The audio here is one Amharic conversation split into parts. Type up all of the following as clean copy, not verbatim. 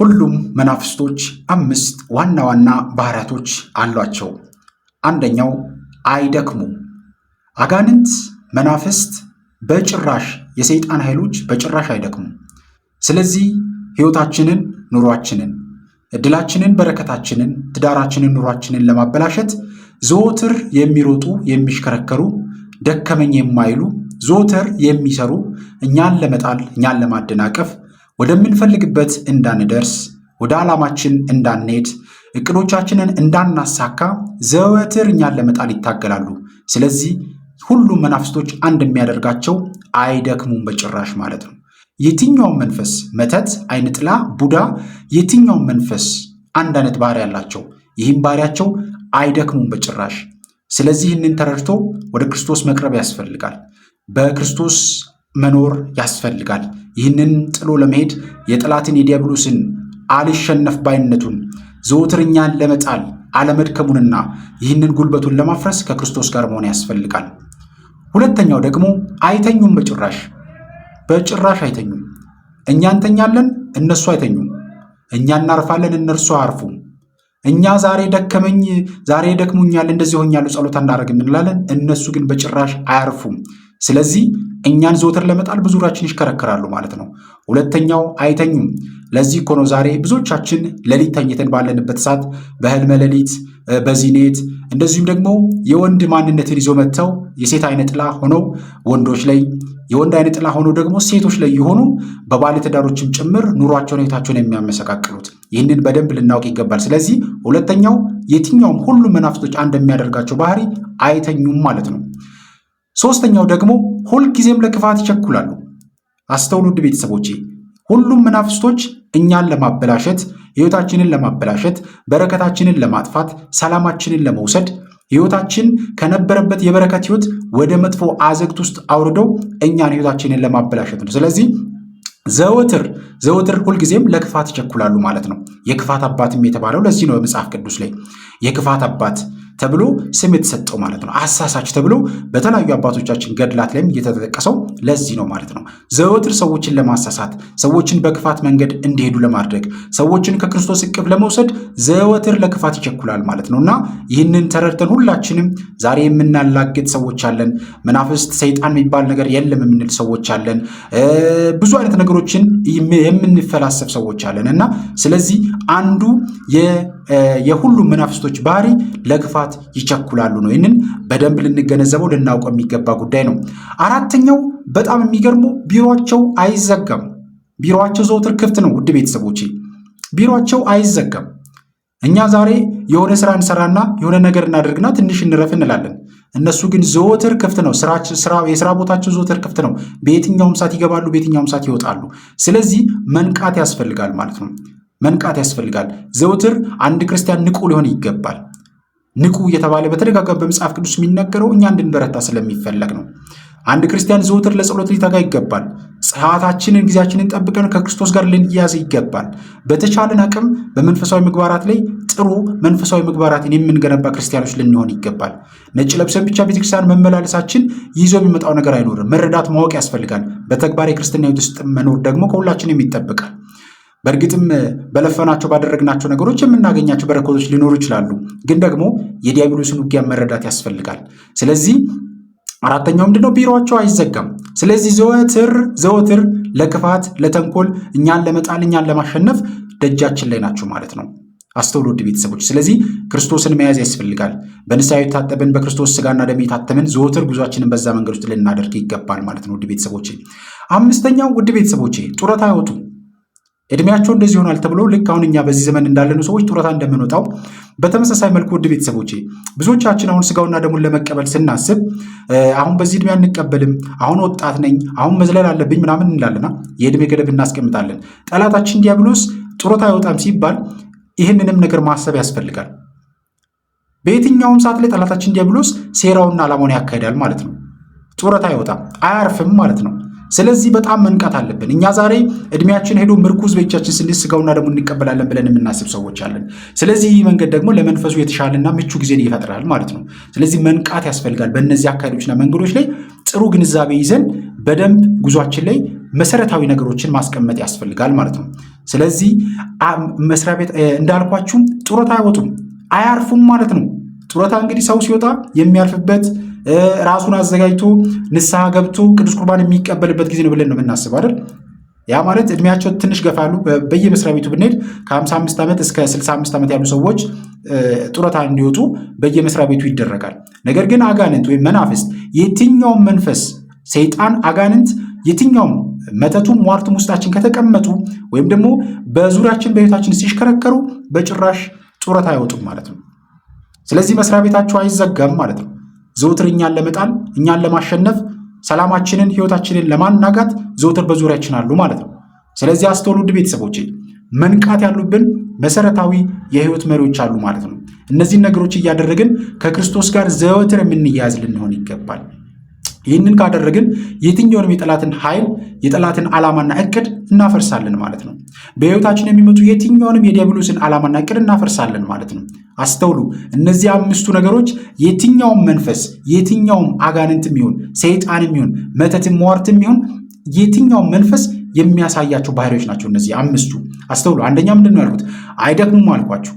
ሁሉም መናፍስቶች አምስት ዋና ዋና ባህሪያቶች አሏቸው። አንደኛው አይደክሙም። አጋንንት፣ መናፍስት በጭራሽ የሰይጣን ኃይሎች በጭራሽ አይደክሙም። ስለዚህ ሕይወታችንን፣ ኑሯችንን፣ እድላችንን፣ በረከታችንን፣ ትዳራችንን፣ ኑሯችንን ለማበላሸት ዘወትር የሚሮጡ የሚሽከረከሩ ደከመኝ የማይሉ ዘወትር የሚሰሩ እኛን ለመጣል እኛን ለማደናቀፍ ወደምንፈልግበት እንዳንደርስ ወደ ዓላማችን እንዳንሄድ እቅዶቻችንን እንዳናሳካ ዘወትር እኛን ለመጣል ይታገላሉ። ስለዚህ ሁሉም መናፍስቶች አንድ የሚያደርጋቸው አይደክሙም በጭራሽ ማለት ነው። የትኛውም መንፈስ መተት፣ አይንጥላ፣ ቡዳ የትኛውም መንፈስ አንድ አይነት ባህሪ ያላቸው፣ ይህም ባህሪያቸው አይደክሙም በጭራሽ። ስለዚህ ይህንን ተረድቶ ወደ ክርስቶስ መቅረብ ያስፈልጋል። በክርስቶስ መኖር ያስፈልጋል። ይህንን ጥሎ ለመሄድ የጠላትን የዲያብሎስን አልሸነፍ ባይነቱን ዘወትር እኛን ለመጣል አለመድከሙንና ይህንን ጉልበቱን ለማፍረስ ከክርስቶስ ጋር መሆን ያስፈልጋል። ሁለተኛው ደግሞ አይተኙም በጭራሽ አይተኙም። እኛ እንተኛለን፣ እነሱ አይተኙም። እኛ እናርፋለን፣ እነርሱ አያርፉም። እኛ ዛሬ ደከመኝ፣ ዛሬ ደክሞኛል፣ እንደዚህ ሆኛለሁ፣ ጸሎት እናደርግም እንላለን። እነሱ ግን በጭራሽ አያርፉም። ስለዚህ እኛን ዘወትር ለመጣል በዙሪያችን ይሽከረከራሉ ማለት ነው። ሁለተኛው አይተኙም። ለዚህ እኮ ነው ዛሬ ብዙዎቻችን ሌሊት ተኝተን ባለንበት ሰዓት በህልመ ሌሊት፣ በዚኔት እንደዚሁም ደግሞ የወንድ ማንነትን ይዞ መጥተው የሴት አይነ ጥላ ሆነው ወንዶች ላይ፣ የወንድ አይነ ጥላ ሆነው ደግሞ ሴቶች ላይ የሆኑ በባለትዳሮችም ጭምር ኑሯቸውን ህይወታቸውን የሚያመሰቃቅሉት። ይህንን በደንብ ልናውቅ ይገባል። ስለዚህ ሁለተኛው የትኛውም ሁሉም መናፍስቶች አንድ የሚያደርጋቸው ባህሪ አይተኙም ማለት ነው። ሶስተኛው ደግሞ ሁልጊዜም ለክፋት ይቸኩላሉ። አስተውሉ ውድ ቤተሰቦቼ፣ ሁሉም መናፍስቶች እኛን ለማበላሸት፣ ህይወታችንን ለማበላሸት፣ በረከታችንን ለማጥፋት፣ ሰላማችንን ለመውሰድ፣ ህይወታችን ከነበረበት የበረከት ህይወት ወደ መጥፎ አዘግት ውስጥ አውርደው እኛን ህይወታችንን ለማበላሸት ነው። ስለዚህ ዘወትር ሁልጊዜም ለክፋት ይቸኩላሉ ማለት ነው። የክፋት አባትም የተባለው ለዚህ ነው። በመጽሐፍ ቅዱስ ላይ የክፋት አባት ተብሎ ስም የተሰጠው ማለት ነው። አሳሳች ተብሎ በተለያዩ አባቶቻችን ገድላት ላይም እየተጠቀሰው ለዚህ ነው ማለት ነው። ዘወትር ሰዎችን ለማሳሳት፣ ሰዎችን በክፋት መንገድ እንዲሄዱ ለማድረግ፣ ሰዎችን ከክርስቶስ እቅፍ ለመውሰድ ዘወትር ለክፋት ይቸኩላል ማለት ነው እና ይህንን ተረድተን ሁላችንም ዛሬ የምናላግጥ ሰዎች አለን። መናፍስት፣ ሰይጣን የሚባል ነገር የለም የምንል ሰዎች አለን። ብዙ አይነት ነገሮችን የምንፈላሰፍ ሰዎች አለን እና ስለዚህ አንዱ የሁሉም መናፍስቶች ባህሪ ለክፋት ይቸኩላሉ ነው። ይህንን በደንብ ልንገነዘበው ልናውቀው የሚገባ ጉዳይ ነው። አራተኛው በጣም የሚገርመው ቢሮአቸው አይዘጋም። ቢሮአቸው ዘወትር ክፍት ነው። ውድ ቤተሰቦቼ ቢሮአቸው አይዘጋም። እኛ ዛሬ የሆነ ስራ እንሰራና የሆነ ነገር እናደርግና ትንሽ እንረፍ እንላለን። እነሱ ግን ዘወትር ክፍት ነው። የስራ ቦታቸው ዘወትር ክፍት ነው። በየትኛውም ሰዓት ይገባሉ፣ በየትኛውም ሰዓት ይወጣሉ። ስለዚህ መንቃት ያስፈልጋል ማለት ነው። መንቃት ያስፈልጋል። ዘወትር አንድ ክርስቲያን ንቁ ሊሆን ይገባል። ንቁ እየተባለ በተደጋጋሚ በመጽሐፍ ቅዱስ የሚናገረው እኛ እንድንበረታ ስለሚፈለግ ነው። አንድ ክርስቲያን ዘወትር ለጸሎት ሊተጋ ይገባል። ሰዓታችንን፣ ጊዜያችንን ጠብቀን ከክርስቶስ ጋር ልንያዝ ይገባል። በተቻለን አቅም በመንፈሳዊ ምግባራት ላይ ጥሩ መንፈሳዊ ምግባራትን የምንገነባ ክርስቲያኖች ልንሆን ይገባል። ነጭ ለብሰን ብቻ ቤተክርስቲያን መመላለሳችን ይዞ የሚመጣው ነገር አይኖርም። መረዳት ማወቅ ያስፈልጋል። በተግባር የክርስትና ሕይወት ውስጥ መኖር ደግሞ ከሁላችንም ይጠበቃል። በእርግጥም በለፈናቸው ባደረግናቸው ነገሮች የምናገኛቸው በረከቶች ሊኖሩ ይችላሉ። ግን ደግሞ የዲያብሎስን ውጊያ መረዳት ያስፈልጋል። ስለዚህ አራተኛው ምንድነው? ቢሮአቸው አይዘጋም። ስለዚህ ዘወትር ለክፋት፣ ለተንኮል፣ እኛን ለመጣል፣ እኛን ለማሸነፍ ደጃችን ላይ ናቸው ማለት ነው። አስተውሉ ውድ ቤተሰቦች። ስለዚህ ክርስቶስን መያዝ ያስፈልጋል። በንስሐ የታጠብን በክርስቶስ ስጋና ደም የታተምን ዘወትር ጉዟችንን በዛ መንገድ ውስጥ ልናደርግ ይገባል ማለት ነው ውድ ቤተሰቦቼ። አምስተኛው ውድ ቤተሰቦቼ ጡረታ አይወጡ። እድሜያቸው እንደዚህ ይሆናል ተብሎ ልክ አሁን እኛ በዚህ ዘመን እንዳለነው ሰዎች ጡረታ እንደምንወጣው በተመሳሳይ መልኩ ውድ ቤተሰቦቼ ብዙዎቻችን አሁን ስጋውና ደሙን ለመቀበል ስናስብ አሁን በዚህ እድሜ አንቀበልም፣ አሁን ወጣት ነኝ፣ አሁን መዝለል አለብኝ ምናምን እንላለና የእድሜ ገደብ እናስቀምጣለን። ጠላታችን ዲያብሎስ ጡረታ አይወጣም ሲባል ይህንንም ነገር ማሰብ ያስፈልጋል። በየትኛውም ሰዓት ላይ ጠላታችን ዲያብሎስ ሴራውና ዓላማውን ያካሂዳል ማለት ነው። ጡረታ አይወጣም፣ አያርፍም ማለት ነው። ስለዚህ በጣም መንቃት አለብን። እኛ ዛሬ እድሜያችን ሄዶ ምርኩዝ በእጃችን ስንይዝ ስጋውና ደሙን እንቀበላለን ብለን የምናስብ ሰዎች አለን። ስለዚህ ይህ መንገድ ደግሞ ለመንፈሱ የተሻለና ምቹ ጊዜን ይፈጥራል ማለት ነው። ስለዚህ መንቃት ያስፈልጋል። በእነዚህ አካሄዶችና መንገዶች ላይ ጥሩ ግንዛቤ ይዘን በደንብ ጉዟችን ላይ መሰረታዊ ነገሮችን ማስቀመጥ ያስፈልጋል ማለት ነው። ስለዚህ መስሪያ ቤት እንዳልኳችሁ ጡረታ አይወጡም፣ አያርፉም ማለት ነው። ጡረታ እንግዲህ ሰው ሲወጣ የሚያርፍበት ራሱን አዘጋጅቶ ንስሐ ገብቶ ቅዱስ ቁርባን የሚቀበልበት ጊዜ ነው ብለን ነው የምናስብ አይደል? ያ ማለት እድሜያቸው ትንሽ ገፋ ያሉ በየመስሪያ ቤቱ ብንሄድ ከ55 ዓመት እስከ 65 ዓመት ያሉ ሰዎች ጡረታ እንዲወጡ በየመስሪያ ቤቱ ይደረጋል። ነገር ግን አጋንንት ወይም መናፍስት፣ የትኛውም መንፈስ፣ ሰይጣን፣ አጋንንት፣ የትኛውም መተቱም ሟርቱም ውስጣችን ከተቀመጡ ወይም ደግሞ በዙሪያችን በህይወታችን ሲሽከረከሩ በጭራሽ ጡረታ አይወጡም ማለት ነው። ስለዚህ መስሪያ ቤታቸው አይዘጋም ማለት ነው። ዘውትር እኛን ለመጣል፣ እኛን ለማሸነፍ፣ ሰላማችንን፣ ህይወታችንን ለማናጋት ዘውትር በዙሪያችን አሉ ማለት ነው። ስለዚህ አስተውሉ ውድ ቤተሰቦቼ፣ መንቃት ያሉብን መሰረታዊ የህይወት መሪዎች አሉ ማለት ነው። እነዚህን ነገሮች እያደረግን ከክርስቶስ ጋር ዘወትር የምንያያዝ ልንሆን ይገባል። ይህንን ካደረግን የትኛውንም የጠላትን ኃይል የጠላትን ዓላማና እቅድ እናፈርሳለን ማለት ነው። በህይወታችን የሚመጡ የትኛውንም የዲያብሎስን ዓላማና እቅድ እናፈርሳለን ማለት ነው። አስተውሉ። እነዚህ አምስቱ ነገሮች የትኛውም መንፈስ፣ የትኛውም አጋንንትም ይሁን ሰይጣንም ይሁን መተትም ሟርትም ይሁን የትኛውም መንፈስ የሚያሳያቸው ባህሪዎች ናቸው። እነዚህ አምስቱ አስተውሉ። አንደኛ ምንድን ነው ያልኩት? አይደክሙም አልኳችሁ።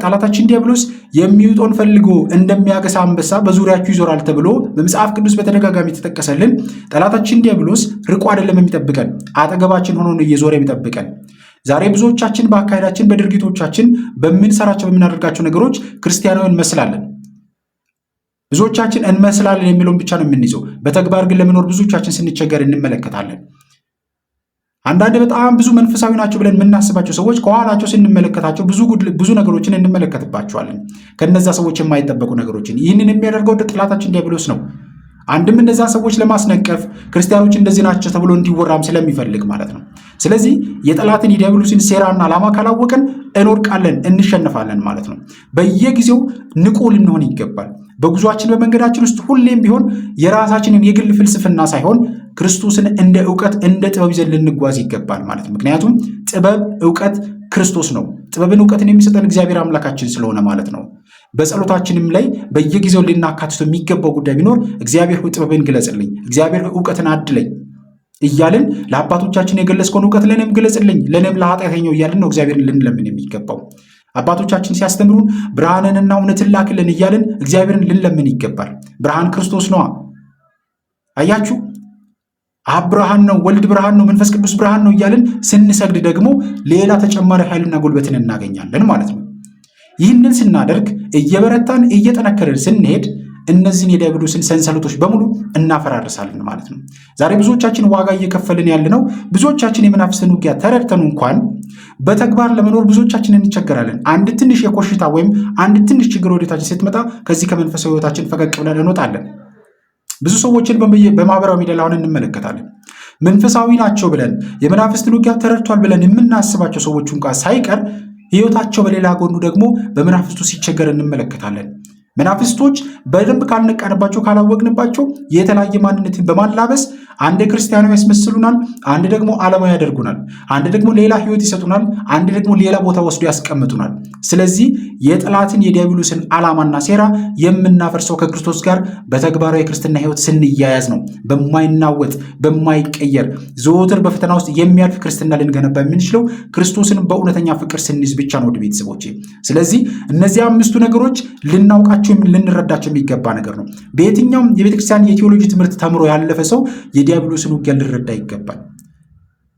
ጠላታችን ዲያብሎስ የሚውጠውን ፈልጎ እንደሚያገሳ አንበሳ በዙሪያችሁ ይዞራል ተብሎ በመጽሐፍ ቅዱስ በተደጋጋሚ የተጠቀሰልን ጠላታችን ዲያብሎስ ርቆ አይደለም የሚጠብቀን፣ አጠገባችን ሆኖ ነው እየዞረ የሚጠብቀን። ዛሬ ብዙዎቻችን በአካሄዳችን፣ በድርጊቶቻችን፣ በምንሰራቸው በምናደርጋቸው ነገሮች ክርስቲያናዊ እንመስላለን። ብዙዎቻችን እንመስላለን የሚለውን ብቻ ነው የምንይዘው። በተግባር ግን ለመኖር ብዙዎቻችን ስንቸገር እንመለከታለን። አንዳንድ በጣም ብዙ መንፈሳዊ ናቸው ብለን የምናስባቸው ሰዎች ከኋላቸው ስንመለከታቸው ብዙ ነገሮችን እንመለከትባቸዋለን። ከነዛ ሰዎች የማይጠበቁ ነገሮችን። ይህንን የሚያደርገው ጠላታችን ዲያብሎስ ነው። አንድም እነዛ ሰዎች ለማስነቀፍ ክርስቲያኖች እንደዚህ ናቸው ተብሎ እንዲወራም ስለሚፈልግ ማለት ነው። ስለዚህ የጠላትን የዲያብሎስን ሴራና ዓላማ ካላወቅን እንወድቃለን፣ እንሸነፋለን ማለት ነው። በየጊዜው ንቁ ልንሆን ይገባል። በጉዟችን በመንገዳችን ውስጥ ሁሌም ቢሆን የራሳችንን የግል ፍልስፍና ሳይሆን ክርስቶስን እንደ ዕውቀት እንደ ጥበብ ይዘን ልንጓዝ ይገባል ማለት ነው። ምክንያቱም ጥበብ ዕውቀት ክርስቶስ ነው። ጥበብን ዕውቀትን የሚሰጠን እግዚአብሔር አምላካችን ስለሆነ ማለት ነው። በጸሎታችንም ላይ በየጊዜው ልናካትቶ የሚገባው ጉዳይ ቢኖር እግዚአብሔር ሆይ ጥበብን ግለጽልኝ፣ እግዚአብሔር ሆይ ዕውቀትን አድለኝ እያልን ለአባቶቻችን የገለጽከውን ዕውቀት ለእኔም ግለጽልኝ፣ ለእኔም ለኃጢአተኛው እያልን ነው እግዚአብሔርን ልንለምን የሚገባው። አባቶቻችን ሲያስተምሩን ብርሃንንና እውነትን ላክልን እያልን እግዚአብሔርን ልንለምን ይገባል። ብርሃን ክርስቶስ ነዋ። አያችሁ፣ አብ ብርሃን ነው፣ ወልድ ብርሃን ነው፣ መንፈስ ቅዱስ ብርሃን ነው እያልን ስንሰግድ ደግሞ ሌላ ተጨማሪ ኃይልና ጉልበትን እናገኛለን ማለት ነው። ይህንን ስናደርግ እየበረታን እየጠነከርን ስንሄድ እነዚህን የዲያብሎስን ሰንሰለቶች በሙሉ እናፈራርሳለን ማለት ነው። ዛሬ ብዙዎቻችን ዋጋ እየከፈልን ያለነው ብዙዎቻችን የመናፍስትን ውጊያ ተረድተን እንኳን በተግባር ለመኖር ብዙዎቻችን እንቸገራለን። አንድ ትንሽ የኮሽታ ወይም አንድ ትንሽ ችግር ወደታችን ስትመጣ ከዚህ ከመንፈሳዊ ሕይወታችን ፈቀቅ ብለን እንወጣለን። ብዙ ሰዎችን በማህበራዊ ሚዲያ ላይ አሁን እንመለከታለን። መንፈሳዊ ናቸው ብለን የመናፍስትን ውጊያ ተረድቷል ብለን የምናስባቸው ሰዎች እንኳን ሳይቀር ሕይወታቸው በሌላ ጎኑ ደግሞ በመናፍስቱ ሲቸገር እንመለከታለን። መናፍስቶች በደንብ ካልነቃንባቸው ካላወቅንባቸው የተለያየ ማንነትን በማላበስ አንድ ክርስቲያናዊ ያስመስሉናል፣ አንድ ደግሞ ዓለማዊ ያደርጉናል፣ አንድ ደግሞ ሌላ ህይወት ይሰጡናል፣ አንድ ደግሞ ሌላ ቦታ ወስዶ ያስቀምጡናል። ስለዚህ የጠላትን የዲያብሎስን ዓላማና ሴራ የምናፈርሰው ከክርስቶስ ጋር በተግባራዊ የክርስትና ህይወት ስንያያዝ ነው። በማይናወጥ በማይቀየር ዘወትር በፈተና ውስጥ የሚያልፍ ክርስትና ልንገነባ የምንችለው ክርስቶስን በእውነተኛ ፍቅር ስንይዝ ብቻ ነው። ውድ ቤተሰቦቼ፣ ስለዚህ እነዚህ አምስቱ ነገሮች ልናውቃቸው ልንረዳቸው የሚገባ ነገር ነው። በየትኛውም የቤተክርስቲያን የቴዎሎጂ ትምህርት ተምሮ ያለፈ ሰው የዲያብሎስን ውጊያ ሊረዳ ይገባል።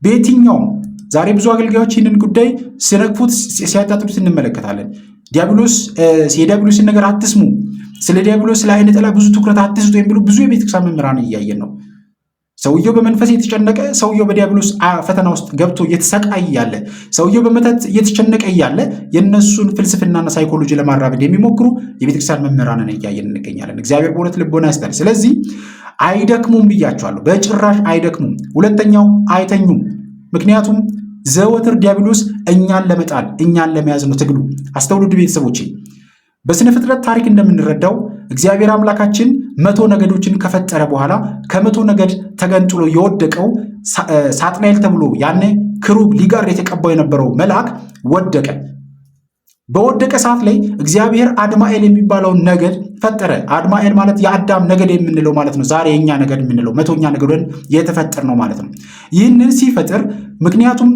በየትኛውም ዛሬ ብዙ አገልጋዮች ይህንን ጉዳይ ሲነቅፉት ሲያጣጥሉት እንመለከታለን። የዲያብሎስን ነገር አትስሙ፣ ስለ ዲያብሎስ ስለ አይነ ጥላ ብዙ ትኩረት አትስጡ የሚሉ ብዙ የቤተክርስቲያን መምህራን እያየን ነው። ሰውየው በመንፈስ የተጨነቀ ሰውየው በዲያብሎስ ፈተና ውስጥ ገብቶ እየተሰቃየ ያለ ሰውየው በመተት እየተጨነቀ እያለ የእነሱን ፍልስፍናና ሳይኮሎጂ ለማራመድ የሚሞክሩ የቤተክርስቲያን መምህራንን እያየን እንገኛለን። እግዚአብሔር በእውነት ልቦና ይስጠን። ስለዚህ አይደክሙም ብያቸዋለሁ፣ በጭራሽ አይደክሙም። ሁለተኛው አይተኙም። ምክንያቱም ዘወትር ዲያብሎስ እኛን ለመጣል እኛን ለመያዝ ነው ትግሉ። አስተውሉ ቤተሰቦቼ፣ በስነ ፍጥረት ታሪክ እንደምንረዳው እግዚአብሔር አምላካችን 100 ነገዶችን ከፈጠረ በኋላ ከ100 ነገድ ተገንጥሎ የወደቀው ሳጥናኤል ተብሎ ያኔ ክሩብ ሊጋር የተቀባው የነበረው መልአክ ወደቀ። በወደቀ ሰዓት ላይ እግዚአብሔር አድማኤል የሚባለውን ነገድ ፈጠረ። አድማኤል ማለት የአዳም ነገድ የምንለው ማለት ነው። ዛሬ የኛ ነገድ የምንለው 100ኛ ነገድ የተፈጠር ነው ማለት ነው። ይህንን ሲፈጥር ምክንያቱም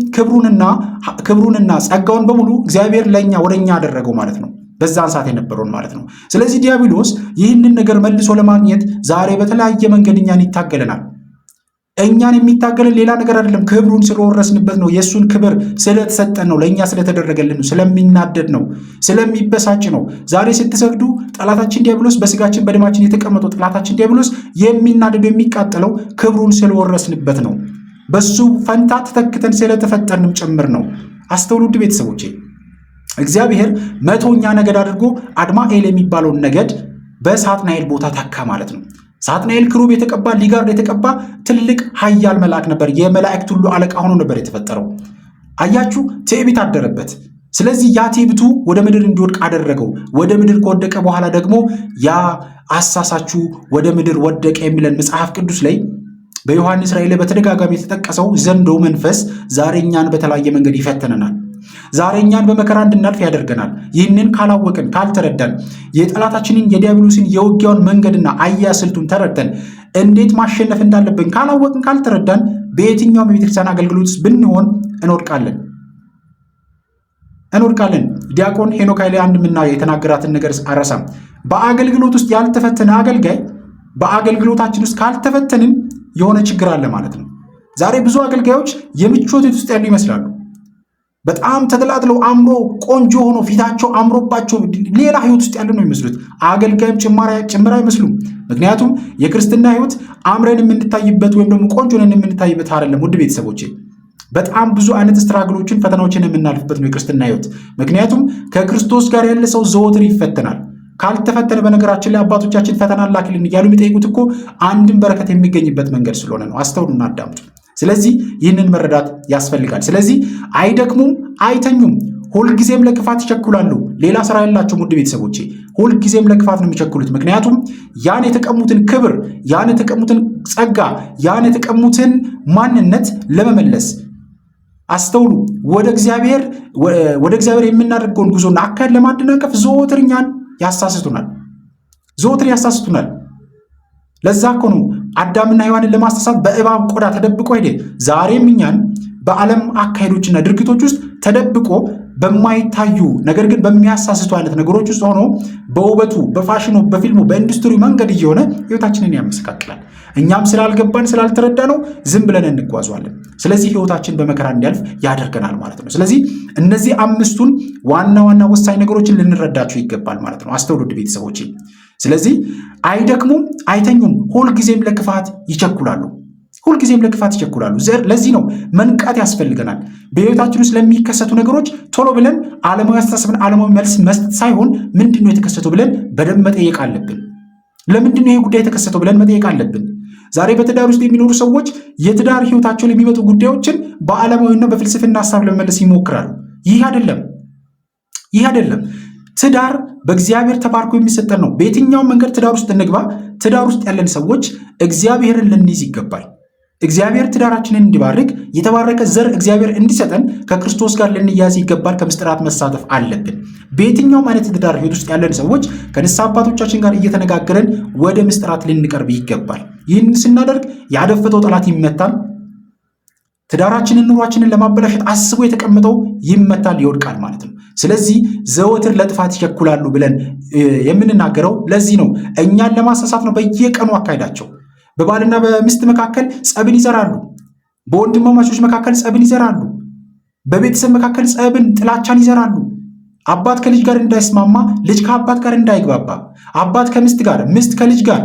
ክብሩንና ጸጋውን በሙሉ እግዚአብሔር ለኛ ወደኛ አደረገው ማለት ነው። በዛን ሰዓት የነበረውን ማለት ነው። ስለዚህ ዲያብሎስ ይህንን ነገር መልሶ ለማግኘት ዛሬ በተለያየ መንገድ እኛን ይታገለናል። እኛን የሚታገልን ሌላ ነገር አይደለም። ክብሩን ስለወረስንበት ነው። የእሱን ክብር ስለተሰጠን ነው። ለእኛ ስለተደረገልን ነው። ስለሚናደድ ነው። ስለሚበሳጭ ነው። ዛሬ ስትሰግዱ ጠላታችን ዲያብሎስ፣ በስጋችን በደማችን የተቀመጠው ጠላታችን ዲያብሎስ የሚናደደው የሚቃጠለው ክብሩን ስለወረስንበት ነው። በሱ ፈንታ ተተክተን ስለተፈጠርንም ጭምር ነው። አስተውሉ ውድ ቤተሰቦቼ። እግዚአብሔር 100ኛ ነገድ አድርጎ አድማኤል የሚባለውን ነገድ በሳጥናኤል ቦታ ተካ ማለት ነው። ሳጥናኤል ክሩብ የተቀባ ሊጋርድ የተቀባ ትልቅ ኃያል መልአክ ነበር። የመላእክት ሁሉ አለቃ ሆኖ ነበር የተፈጠረው። አያችሁ፣ ትዕቢት አደረበት። ስለዚህ ያ ትዕቢቱ ወደ ምድር እንዲወድቅ አደረገው። ወደ ምድር ከወደቀ በኋላ ደግሞ ያ አሳሳችሁ ወደ ምድር ወደቀ የሚለን መጽሐፍ ቅዱስ ላይ በዮሐንስ ራእይ ላይ በተደጋጋሚ የተጠቀሰው ዘንዶ መንፈስ ዛሬ እኛን በተለያየ መንገድ ይፈትነናል። ዛሬ እኛን በመከራ እንድናልፍ ያደርገናል። ይህንን ካላወቅን ካልተረዳን፣ የጠላታችንን የዲያብሎስን የውጊያውን መንገድና አያያዝ ስልቱን ተረድተን እንዴት ማሸነፍ እንዳለብን ካላወቅን ካልተረዳን፣ በየትኛውም የቤተክርስቲያን አገልግሎት ውስጥ ብንሆን እንወድቃለን። ዲያቆን ሄኖክ ኃይሌ አንድ የተናገራትን ነገር አረሳም። በአገልግሎት ውስጥ ያልተፈተነ አገልጋይ በአገልግሎታችን ውስጥ ካልተፈተንን የሆነ ችግር አለ ማለት ነው። ዛሬ ብዙ አገልጋዮች የምቾት ውስጥ ያሉ ይመስላሉ። በጣም ተደላድለው አምሮ ቆንጆ ሆኖ ፊታቸው አምሮባቸው ሌላ ህይወት ውስጥ ያለ ነው የሚመስሉት። አገልጋይም ጭምር አይመስሉም። ምክንያቱም የክርስትና ህይወት አምረን የምንታይበት ወይም ደግሞ ቆንጆ ነን የምንታይበት አይደለም። ውድ ቤተሰቦቼ በጣም ብዙ አይነት ስትራግሎችን ፈተናዎችን የምናልፍበት ነው የክርስትና ህይወት። ምክንያቱም ከክርስቶስ ጋር ያለ ሰው ዘወትር ይፈተናል። ካልተፈተነ በነገራችን ላይ አባቶቻችን ፈተና ላክልን እያሉ የሚጠይቁት እኮ አንድም በረከት የሚገኝበት መንገድ ስለሆነ ነው። አስተውሉና አዳምጡ። ስለዚህ ይህንን መረዳት ያስፈልጋል። ስለዚህ አይደክሙም፣ አይተኙም፣ ሁልጊዜም ለክፋት ይቸኩላሉ። ሌላ ስራ ያላቸው ውድ ቤተሰቦቼ ሁልጊዜም ለክፋት ነው የሚቸኩሉት። ምክንያቱም ያን የተቀሙትን ክብር፣ ያን የተቀሙትን ጸጋ፣ ያን የተቀሙትን ማንነት ለመመለስ አስተውሉ። ወደ እግዚአብሔር የምናደርገውን ጉዞና አካሄድ ለማደናቀፍ ዘወትር እኛን ያሳስቱናል። ለዛ እኮ ነው አዳምና ሔዋንን ለማሳሳት በእባብ ቆዳ ተደብቆ ሄደ። ዛሬም እኛን በዓለም አካሄዶችና ድርጊቶች ውስጥ ተደብቆ በማይታዩ ነገር ግን በሚያሳስቱ አይነት ነገሮች ውስጥ ሆኖ በውበቱ፣ በፋሽኑ፣ በፊልሙ፣ በኢንዱስትሪ መንገድ እየሆነ ህይወታችንን ያመሰቃቅላል። እኛም ስላልገባን ስላልተረዳ ነው ዝም ብለን እንጓዟለን። ስለዚህ ህይወታችን በመከራ እንዲያልፍ ያደርገናል ማለት ነው። ስለዚህ እነዚህ አምስቱን ዋና ወሳኝ ነገሮችን ልንረዳቸው ይገባል ማለት ነው። አስተውሉድ ቤተሰቦች። ስለዚህ አይደክሙም፣ አይተኙም፣ ሁልጊዜም ለክፋት ይቸኩላሉ። ለዚህ ነው መንቃት ያስፈልገናል። በህይወታችን ውስጥ ለሚከሰቱ ነገሮች ቶሎ ብለን ዓለማዊ አስተሳሰብን ዓለማዊ መልስ መስጠት ሳይሆን ምንድነው የተከሰተው ብለን በደንብ መጠየቅ አለብን። ለምንድነው ይሄ ጉዳይ የተከሰተው ብለን መጠየቅ አለብን። ዛሬ በትዳር ውስጥ የሚኖሩ ሰዎች የትዳር ህይወታቸው የሚመጡ ጉዳዮችን በዓለማዊና በፍልስፍና ሐሳብ ለመመለስ ይሞክራሉ። ይህ አይደለም። ትዳር በእግዚአብሔር ተባርኮ የሚሰጠን ነው። በየትኛውም መንገድ ትዳር ውስጥ እንግባ፣ ትዳር ውስጥ ያለን ሰዎች እግዚአብሔርን ልንይዝ ይገባል። እግዚአብሔር ትዳራችንን እንዲባርክ የተባረከ ዘር እግዚአብሔር እንዲሰጠን ከክርስቶስ ጋር ልንያዝ ይገባል። ከምስጢራት መሳተፍ አለብን። በየትኛውም አይነት ትዳር ህይወት ውስጥ ያለን ሰዎች ከንስሐ አባቶቻችን ጋር እየተነጋገረን ወደ ምስጢራት ልንቀርብ ይገባል። ይህን ስናደርግ ያደፈጠው ጠላት ይመታል። ትዳራችንን፣ ኑሯችንን ለማበላሸት አስቦ የተቀመጠው ይመታል፣ ይወድቃል ማለት ነው። ስለዚህ ዘወትር ለጥፋት ይቸኩላሉ ብለን የምንናገረው ለዚህ ነው። እኛን ለማሳሳት ነው። በየቀኑ አካሄዳቸው በባልና በሚስት መካከል ጸብን ይዘራሉ። በወንድማማቾች መካከል ጸብን ይዘራሉ። በቤተሰብ መካከል ጸብን፣ ጥላቻን ይዘራሉ። አባት ከልጅ ጋር እንዳይስማማ፣ ልጅ ከአባት ጋር እንዳይግባባ፣ አባት ከሚስት ጋር፣ ሚስት ከልጅ ጋር፣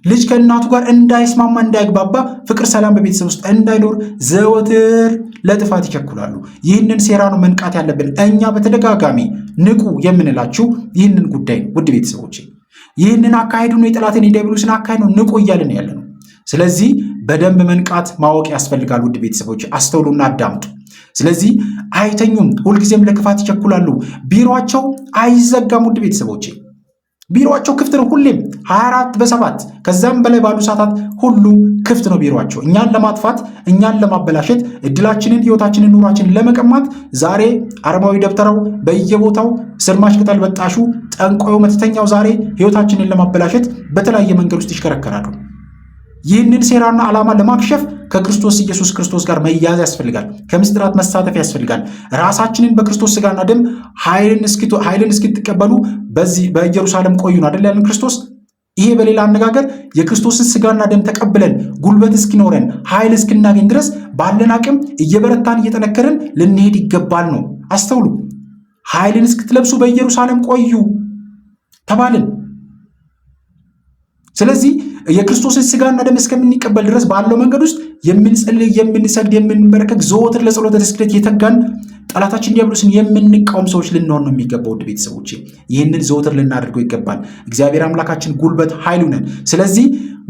ልጅ ከእናቱ ጋር እንዳይስማማ፣ እንዳይግባባ፣ ፍቅር፣ ሰላም በቤተሰብ ውስጥ እንዳይኖር ዘወትር ለጥፋት ይቸኩላሉ። ይህንን ሴራ ነው መንቃት ያለብን። እኛ በተደጋጋሚ ንቁ የምንላችሁ ይህንን ጉዳይ ነው። ውድ ቤተሰቦች ይህንን አካሄዱ ነው፣ የጠላትን የዲያብሎስን አካሄድ ነው ንቁ እያልን ያለ ነው። ስለዚህ በደንብ መንቃት ማወቅ ያስፈልጋል። ውድ ቤተሰቦች አስተውሉና አዳምጡ። ስለዚህ አይተኙም፣ ሁልጊዜም ለክፋት ይቸኩላሉ፣ ቢሮአቸው አይዘጋም። ውድ ቤተሰቦች ቢሮአቸው ክፍት ነው ሁሌም 24/7 ከዛም በላይ ባሉ ሰዓታት ሁሉ ክፍት ነው ቢሮአቸው። እኛን ለማጥፋት፣ እኛን ለማበላሸት፣ እድላችንን፣ ህይወታችንን፣ ኑሯችንን ለመቀማት ዛሬ አረማዊ ደብተራው በየቦታው ስርማሽ ቅጠል በጣሹ ጠንቋዩ መተተኛው ዛሬ ህይወታችንን ለማበላሸት በተለያየ መንገድ ውስጥ ይሽከረከራሉ። ይህንን ሴራና ዓላማ ለማክሸፍ ከክርስቶስ ኢየሱስ ክርስቶስ ጋር መያዝ ያስፈልጋል። ከምስጢራት መሳተፍ ያስፈልጋል። ራሳችንን በክርስቶስ ስጋና ደም ኃይልን እስኪትቀበሉ በኢየሩሳሌም ቆዩን አይደል ያለን ክርስቶስ። ይሄ በሌላ አነጋገር የክርስቶስን ስጋና ደም ተቀብለን ጉልበት እስኪኖረን ኃይል እስክናገኝ ድረስ ባለን አቅም እየበረታን እየጠነከርን ልንሄድ ይገባል ነው። አስተውሉ። ኃይልን እስክትለብሱ በኢየሩሳሌም ቆዩ ተባልን። ስለዚህ የክርስቶስን ስጋና ደም እስከምንቀበል ድረስ ባለው መንገድ ውስጥ የምንጸልይ፣ የምንሰግድ፣ የምንበረከክ ዘወትር ለጸሎተ ስግደት የተጋን ጠላታችን ዲያብሎስን የምንቃወም ሰዎች ልንሆን ነው የሚገባው። ውድ ቤተሰቦቼ ይህንን ዘወትር ልናደርገው ይገባል። እግዚአብሔር አምላካችን ጉልበት ኃይሉ ነን። ስለዚህ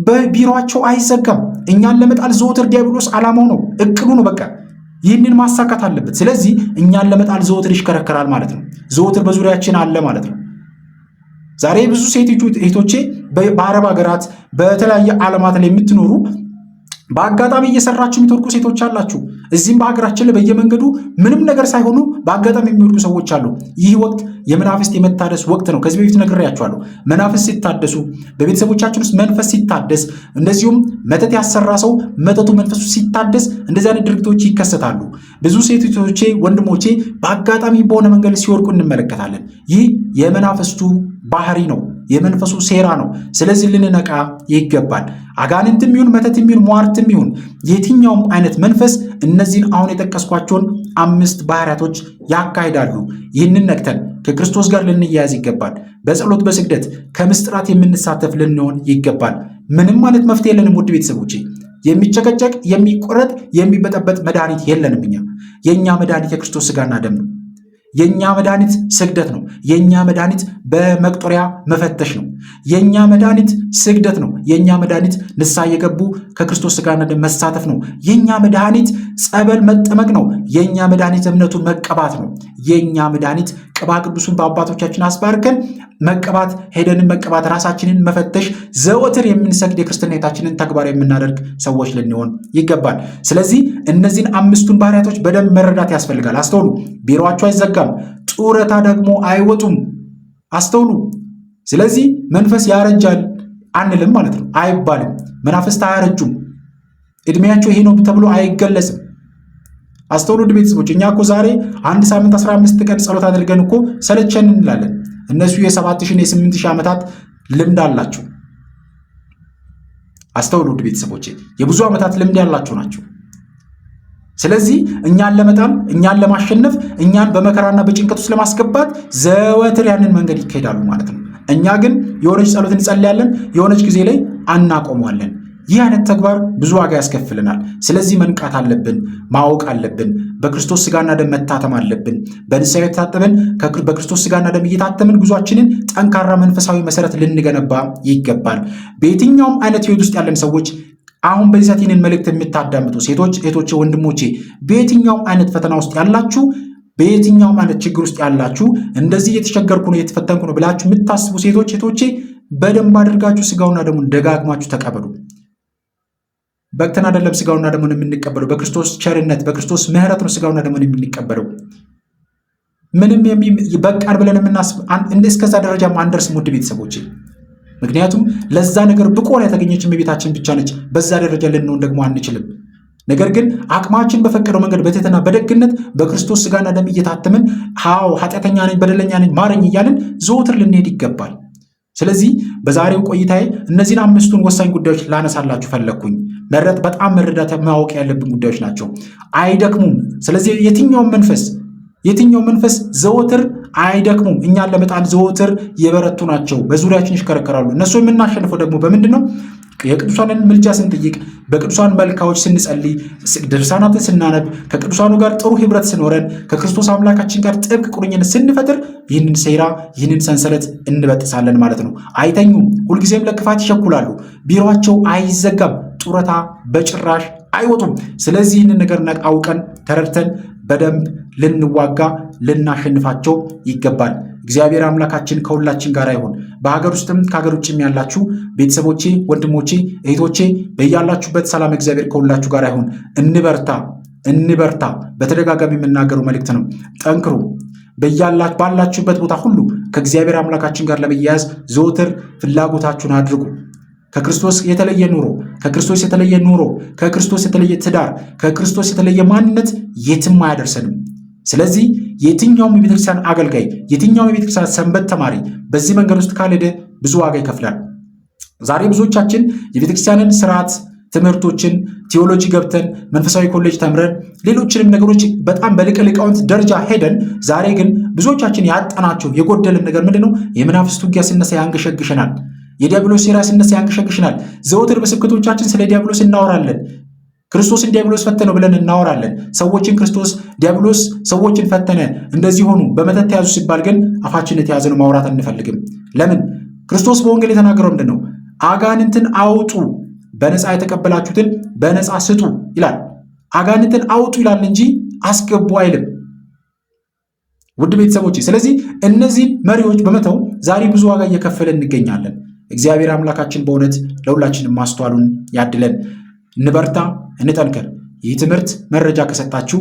በቢሮአቸው አይዘጋም። እኛን ለመጣል ዘወትር ዲያብሎስ ዓላማው ነው፣ እቅዱ ነው። በቃ ይህንን ማሳካት አለበት። ስለዚህ እኛን ለመጣል ዘወትር ይሽከረከራል ማለት ነው። ዘወትር በዙሪያችን አለ ማለት ነው። ዛሬ ብዙ ሴት እህቶቼ በአረብ ሀገራት በተለያየ ዓለማት ላይ የምትኖሩ በአጋጣሚ እየሰራችሁ የምትወድቁ ሴቶች አላችሁ። እዚህም በሀገራችን ላይ በየመንገዱ ምንም ነገር ሳይሆኑ በአጋጣሚ የሚወድቁ ሰዎች አሉ። ይህ ወቅት የመናፍስት የመታደስ ወቅት ነው። ከዚህ በፊት ነግሬያችኋለሁ። መናፍስት ሲታደሱ፣ በቤተሰቦቻችን ውስጥ መንፈስ ሲታደስ፣ እንደዚሁም መተት ያሰራ ሰው መተቱ መንፈሱ ሲታደስ እንደዚህ አይነት ድርጊቶች ይከሰታሉ። ብዙ ሴቶቼ ወንድሞቼ በአጋጣሚ በሆነ መንገድ ሲወድቁ እንመለከታለን። ይህ የመናፍስቱ ባህሪ ነው፣ የመንፈሱ ሴራ ነው። ስለዚህ ልንነቃ ይገባል። አጋንንትም ይሁን መተትም ይሁን ሟርትም ይሁን የትኛውም አይነት መንፈስ እነዚህን አሁን የጠቀስኳቸውን 5 ባህሪያቶች ያካሂዳሉ። ይህንን ነቅተን ከክርስቶስ ጋር ልንያያዝ ይገባል። በጸሎት በስግደት ከምስጢራት የምንሳተፍ ልንሆን ይገባል። ምንም አይነት መፍትሄ የለንም ውድ ቤተሰቦቼ። የሚጨቀጨቅ የሚቆረጥ የሚበጠበጥ መድኃኒት የለንም። የእኛ መድኃኒት የክርስቶስ ስጋና ደም ነው። የኛ መድኃኒት ስግደት ነው። የኛ መድኃኒት በመቁጠሪያ መፈተሽ ነው። የኛ መድኃኒት ስግደት ነው። የኛ መድኃኒት ንስሐ የገቡ ከክርስቶስ ስጋና ደም መሳተፍ ነው። የኛ መድኃኒት ጸበል መጠመቅ ነው። የኛ መድኃኒት እምነቱን መቀባት ነው። የኛ መድኃኒት ቅባ ቅዱሱን በአባቶቻችን አስባርከን መቀባት፣ ሄደንን መቀባት፣ ራሳችንን መፈተሽ፣ ዘወትር የምንሰግድ የክርስትና ሕይወታችንን ተግባር የምናደርግ ሰዎች ልንሆን ይገባል። ስለዚህ እነዚህን 5ቱን ባህሪያቶች በደንብ መረዳት ያስፈልጋል። አስተውሉ። ቢሮአቸው አይዘጋም፣ ጡረታ ደግሞ አይወጡም። አስተውሉ። ስለዚህ መንፈስ ያረጃል አንልም ማለት ነው፣ አይባልም። መናፍስት አያረጁም፣ እድሜያቸው ይሄ ነው ተብሎ አይገለጽም። አስተውሉ ውድ ቤተሰቦች። እኛ እኮ ዛሬ 1 ሳምንት 15 ቀን ጸሎት አድርገን እኮ ሰለቸን እንላለን። እነሱ የ7000 የ8000 ዓመታት ልምድ አላቸው። አስተውሉ ውድ ቤተሰቦች፣ የብዙ ዓመታት ልምድ ያላቸው ናቸው። ስለዚህ እኛን ለመጣል፣ እኛን ለማሸነፍ፣ እኛን በመከራና በጭንቀት ውስጥ ለማስገባት ዘወትር ያንን መንገድ ይካሄዳሉ ማለት ነው። እኛ ግን የሆነች ጸሎት እንጸልያለን፣ የሆነች ጊዜ ላይ አናቆመዋለን። ይህ አይነት ተግባር ብዙ ዋጋ ያስከፍልናል። ስለዚህ መንቃት አለብን፣ ማወቅ አለብን። በክርስቶስ ስጋና ደም መታተም አለብን። በንስሐ የታጠብን በክርስቶስ ስጋና ደም እየታተምን ጉዟችንን ጠንካራ መንፈሳዊ መሰረት ልንገነባ ይገባል። በየትኛውም አይነት ህይወት ውስጥ ያለን ሰዎች አሁን በዚህ ሰዓት ይህንን መልእክት የምታዳምጡ ሴቶች፣ እህቶቼ፣ ወንድሞቼ በየትኛውም አይነት ፈተና ውስጥ ያላችሁ፣ በየትኛውም አይነት ችግር ውስጥ ያላችሁ፣ እንደዚህ እየተቸገርኩ ነው እየተፈተንኩ ነው ብላችሁ የምታስቡ ሴቶች፣ እህቶቼ በደንብ አድርጋችሁ ስጋውና ደሙን ደጋግማችሁ ተቀበሉ። በቅተን አይደለም ስጋውና ደሙን የምንቀበለው፣ በክርስቶስ ቸርነት በክርስቶስ ምሕረት ነው ስጋውና ደሙን የምንቀበለው። ምንም በቃን ብለን የምናስብ እስከዛ ደረጃ አንደርስም ውድ ቤተሰቦቼ። ምክንያቱም ለዛ ነገር ብቁ ሆና የተገኘች እመቤታችን ብቻ ነች። በዛ ደረጃ ልንሆን ደግሞ አንችልም። ነገር ግን አቅማችን በፈቀደው መንገድ በትህትና በደግነት በክርስቶስ ስጋና ደም እየታተምን ኃጢአተኛ ነኝ፣ በደለኛ ነኝ፣ ማረኝ እያልን ዘወትር ልንሄድ ይገባል። ስለዚህ በዛሬው ቆይታዬ እነዚህን 5ቱን ወሳኝ ጉዳዮች ላነሳላችሁ ፈለግኩኝ። በጣም መረዳት ማወቅ ያለብን ጉዳዮች ናቸው። አይደክሙም። ስለዚህ የትኛውም መንፈስ ዘወትር አይደክሙም። እኛን ለመጣል ዘወትር የበረቱ ናቸው። በዙሪያችን ይሽከረከራሉ። እነሱ የምናሸንፈው ደግሞ በምንድን ነው? የቅዱሳንን ምልጃ ስንጠይቅ፣ በቅዱሳን መልካዎች ስንጸልይ፣ ድርሳናትን ስናነብ፣ ከቅዱሳኑ ጋር ጥሩ ህብረት ስኖረን፣ ከክርስቶስ አምላካችን ጋር ጥብቅ ቁርኝነት ስንፈጥር ይህንን ሴራ ይህንን ሰንሰለት እንበጥሳለን ማለት ነው። አይተኙም። ሁልጊዜም ለክፋት ይቸኩላሉ። ቢሮአቸው አይዘጋም። ጡረታ በጭራሽ አይወጡም። ስለዚህ ይህንን ነገር አውቀን ተረድተን በደንብ ልንዋጋ ልናሸንፋቸው ይገባል። እግዚአብሔር አምላካችን ከሁላችን ጋር ይሁን። በሀገር ውስጥም ከሀገር ውጭም ያላችሁ ቤተሰቦቼ፣ ወንድሞቼ፣ እህቶቼ በያላችሁበት ሰላም እግዚአብሔር ከሁላችሁ ጋር ይሁን። እንበርታ። በተደጋጋሚ የምናገረው መልእክት ነው። ጠንክሩ። ባላችሁበት ቦታ ሁሉ ከእግዚአብሔር አምላካችን ጋር ለመያያዝ ዘወትር ፍላጎታችሁን አድርጉ። ከክርስቶስ የተለየ ኑሮ፣ ከክርስቶስ የተለየ ኑሮ፣ ከክርስቶስ የተለየ ትዳር፣ ከክርስቶስ የተለየ ማንነት የትም አያደርሰንም። ስለዚህ የትኛውም የቤተክርስቲያን አገልጋይ፣ የትኛውም የቤተክርስቲያን ሰንበት ተማሪ በዚህ መንገድ ውስጥ ካልሄደ ብዙ ዋጋ ይከፍላል። ዛሬ ብዙዎቻችን የቤተክርስቲያንን ስርዓት ትምህርቶችን ቴዎሎጂ ገብተን መንፈሳዊ ኮሌጅ ተምረን ሌሎችንም ነገሮች በጣም በሊቀ ሊቃውንት ደረጃ ሄደን፣ ዛሬ ግን ብዙዎቻችን ያጣናቸው የጎደልን ነገር ምንድን ነው? የመናፍስት ውጊያ ሲነሳ ያንገሸግሸናል። የዲያብሎስ ሴራ ሲነሳ ያንገሸግሸናል። ዘወትር በስብከቶቻችን ስለ ዲያብሎስ እናወራለን። ክርስቶስን ዲያብሎስ ፈተነው ብለን እናወራለን። ክርስቶስ ዲያብሎስ ሰዎችን ፈተነ፣ እንደዚህ ሆኑ፣ በመተት ተያዙ ሲባል ግን አፋችን የተያዘ ነው፣ ማውራት አንፈልግም። ለምን? ክርስቶስ በወንጌል የተናገረው ምንድን ነው? አጋንንትን አውጡ፣ በነፃ የተቀበላችሁትን በነፃ ስጡ ይላል። አጋንንትን አውጡ ይላል እንጂ አስገቡ አይልም። ውድ ቤተሰቦች፣ ስለዚህ እነዚህ መሪዎች በመተው ዛሬ ብዙ ዋጋ እየከፈለ እንገኛለን። እግዚአብሔር አምላካችን በእውነት ለሁላችንም ማስተዋሉን ያድለን። እንበርታ፣ እንጠንከር። ይህ ትምህርት መረጃ ከሰጣችሁ፣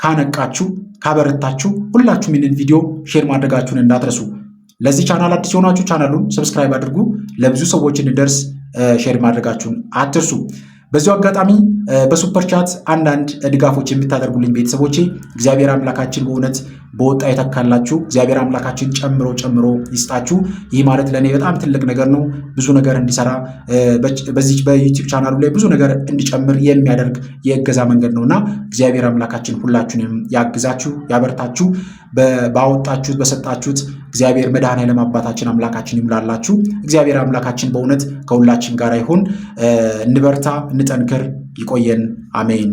ካነቃችሁ፣ ካበረታችሁ ሁላችሁም ይህንን ቪዲዮ ሼር ማድረጋችሁን እንዳትረሱ። ለዚህ ቻናል አዲስ የሆናችሁ ቻናሉን ሰብስክራይብ አድርጉ። ለብዙ ሰዎች እንዲደርስ ሼር ማድረጋችሁን አትርሱ። በዚሁ አጋጣሚ በሱፐር ቻት አንዳንድ ድጋፎች የምታደርጉልኝ ቤተሰቦቼ እግዚአብሔር አምላካችን በእውነት በወጣ የተካላችሁ፣ እግዚአብሔር አምላካችን ጨምሮ ይስጣችሁ። ይህ ማለት ለእኔ በጣም ትልቅ ነገር ነው። ብዙ ነገር እንዲሰራ በዚህ በዩቲዩብ ቻናሉ ላይ ብዙ ነገር እንዲጨምር የሚያደርግ የእገዛ መንገድ ነውና እግዚአብሔር አምላካችን ሁላችሁንም ያግዛችሁ፣ ያበርታችሁ። ባወጣችሁት በሰጣችሁት እግዚአብሔር መድኃኔዓለም አባታችን አምላካችን ይሙላላችሁ። እግዚአብሔር አምላካችን በእውነት ከሁላችን ጋር ይሁን። እንበርታ፣ እንጠንክር። ይቆየን። አሜን።